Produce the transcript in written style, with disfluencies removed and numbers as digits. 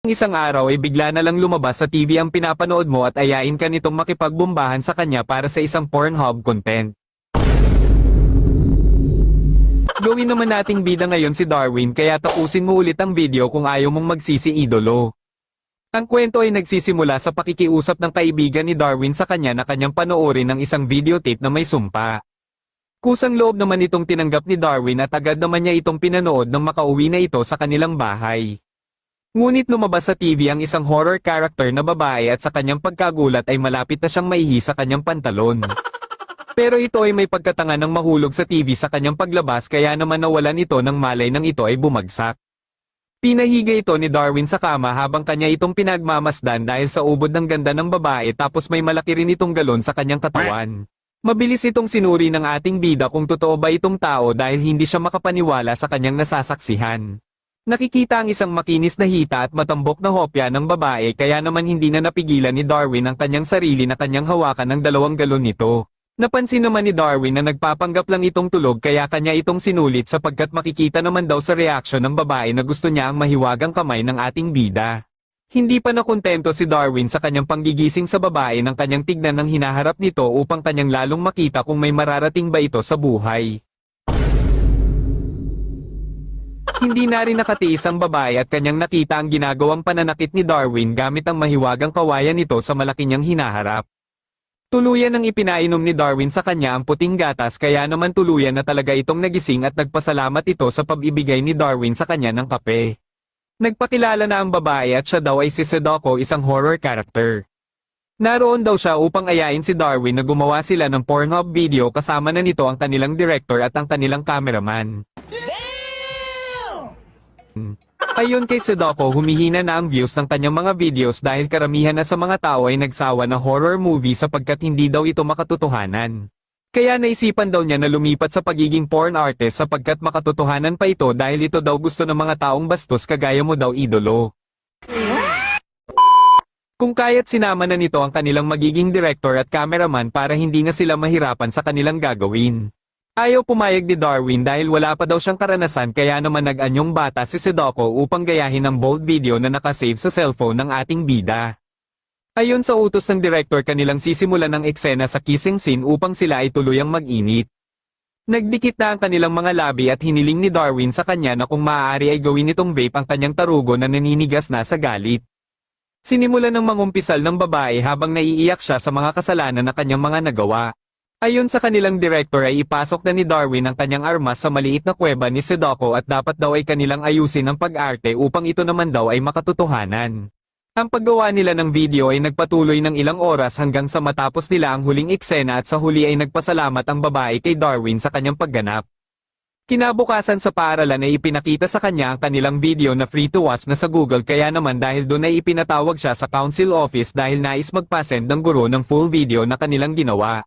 Isang araw ay bigla na lang lumabas sa TV ang pinapanood mo at ayain ka nitong makipagbombahan sa kanya para sa isang Pornhub content. Gawin naman nating bida ngayon si Darwin kaya tapusin mo ulit ang video kung ayaw mong magsisi-idolo. Ang kwento ay nagsisimula sa pakikiusap ng kaibigan ni Darwin sa kanya na kanyang panoorin ng isang videotape na may sumpa. Kusang loob naman itong tinanggap ni Darwin at agad naman niya itong pinanood nang makauwi na ito sa kanilang bahay. Ngunit lumabas sa TV ang isang horror character na babae at sa kanyang pagkagulat ay malapit na siyang maihi sa kanyang pantalon. Pero ito ay may pagkatanga ng mahulog sa TV sa kanyang paglabas kaya naman nawalan ito ng malay nang ito ay bumagsak. Pinahiga ito ni Darwin sa kama habang kanya itong pinagmamasdan dahil sa ubod ng ganda ng babae tapos may malaki rin itong galon sa kanyang katawan. Mabilis itong sinuri ng ating bida kung totoo ba itong tao dahil hindi siya makapaniwala sa kanyang nasasaksihan. Nakikita ang isang makinis na hita at matambok na hopya ng babae kaya naman hindi na napigilan ni Darwin ang kanyang sarili na kanyang hawakan ng 2 galon nito. Napansin naman ni Darwin na nagpapanggap lang itong tulog kaya kanya itong sinulit sapagkat makikita naman daw sa reaksyon ng babae na gusto niya ang mahiwagang kamay ng ating bida. Hindi pa nakontento si Darwin sa kanyang panggigising sa babae nang kanyang tignan ang hinaharap nito upang kanyang lalong makita kung may mararating ba ito sa buhay. Hindi na rin nakatiis ang babae at kanyang nakita ang ginagawang pananakit ni Darwin gamit ang mahiwagang kawayan nito sa malaki niyang hinaharap. Tuluyan ang ipinainom ni Darwin sa kanya ang puting gatas kaya naman tuluyan na talaga itong nagising at nagpasalamat ito sa pag-ibigay ni Darwin sa kanya ng kape. Nagpakilala na ang babae at siya daw ay si Sadako, isang horror character. Naroon daw siya upang ayain si Darwin na gumawa sila ng Pornhub video kasama na nito ang kanilang director at ang kanilang cameraman. Ayon kay Sadako, humihina na ang views ng kanyang mga videos dahil karamihan na sa mga tao ay nagsawa na horror movie sapagkat hindi daw ito makatotohanan. Kaya naisipan daw niya na lumipat sa pagiging porn artist sapagkat makatotohanan pa ito dahil ito daw gusto ng mga taong bastos kagaya mo daw, idolo. Kung kaya't sinama na nito ang kanilang magiging director at cameraman para hindi na sila mahirapan sa kanilang gagawin. Ayaw pumayag ni Darwin dahil wala pa daw siyang karanasan kaya naman nag-anyong bata si Sadako upang gayahin ang bold video na nakasave sa cellphone ng ating bida. Ayon sa utos ng director, kanilang sisimulan ng eksena sa kissing scene upang sila ay tuluyang mag-init. Nagdikit na ang kanilang mga labi at hiniling ni Darwin sa kanya na kung maaari ay gawin nitong vape ang kanyang tarugo na naninigas na sa galit. Sinimulan ng mangumpisal ng babae habang naiiyak siya sa mga kasalanan na kanyang mga nagawa. Ayon sa kanilang director ay ipasok na ni Darwin ang kanyang armas sa maliit na kuweba ni Sadako at dapat daw ay kanilang ayusin ang pag-arte upang ito naman daw ay makatotohanan. Ang paggawa nila ng video ay nagpatuloy ng ilang oras hanggang sa matapos nila ang huling eksena at sa huli ay nagpasalamat ang babae kay Darwin sa kanyang pagganap. Kinabukasan sa paaralan ay ipinakita sa kanya ang kanilang video na free to watch na sa Google kaya naman dahil doon ay ipinatawag siya sa council office dahil nais magpasend ng guro ng full video na kanilang ginawa.